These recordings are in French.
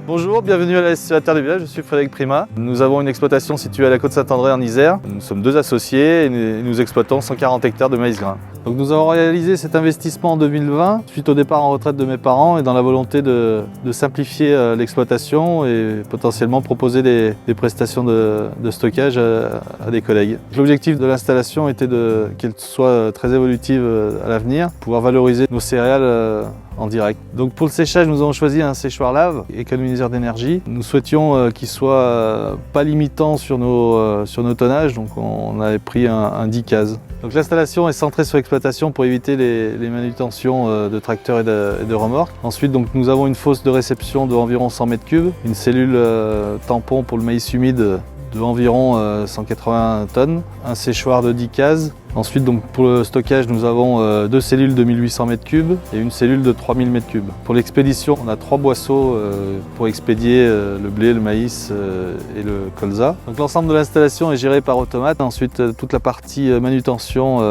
Bonjour, bienvenue à la SCA Terre du Village, je suis Frédéric Prima. Nous avons une exploitation située à la côte Saint-André en Isère. Nous sommes deux associés et nous exploitons 140 hectares de maïs grain. Donc nous avons réalisé cet investissement en 2020 suite au départ en retraite de mes parents et dans la volonté de simplifier l'exploitation et potentiellement proposer des prestations de stockage à des collègues. L'objectif de l'installation était qu'elle soit très évolutive à l'avenir, pouvoir valoriser nos céréales en direct. Donc pour le séchage, nous avons choisi un séchoir lave, économiseur d'énergie. Nous souhaitions qu'il soit pas limitant sur nos tonnages, donc on avait pris un 10 cases. Donc l'installation est centrée sur l'exploitation pour éviter les manutentions de tracteurs et de remorques. Ensuite, donc, nous avons une fosse de réception d'environ 100 m3, une cellule tampon pour le maïs humide d'environ 180 tonnes, un séchoir de 10 cases. Ensuite, donc, pour le stockage, nous avons deux cellules de 1800 m3 et une cellule de 3000 m3. Pour l'expédition, on a 3 boisseaux pour expédier le blé, le maïs et le colza. Donc l'ensemble de l'installation est géré par Automate. Ensuite, toute la partie manutention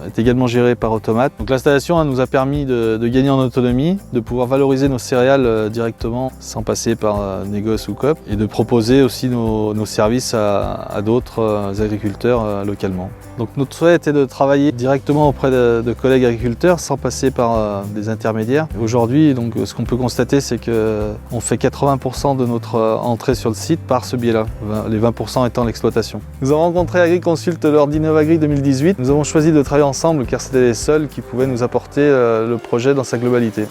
est également gérée par Automate. Donc l'installation nous a permis de gagner en autonomie, de pouvoir valoriser nos céréales directement sans passer par négoce ou coop et de proposer aussi nos services à d'autres agriculteurs localement. Donc notre souhait était de travailler directement auprès de collègues agriculteurs sans passer par des intermédiaires. Aujourd'hui, donc, ce qu'on peut constater, c'est qu'on fait 80% de notre entrée sur le site par ce biais-là, les 20% étant l'exploitation. Nous avons rencontré AgriConsult lors d'InnovAgri 2018. Nous avons choisi de travailler ensemble car c'était les seuls qui pouvaient nous apporter le projet dans sa globalité.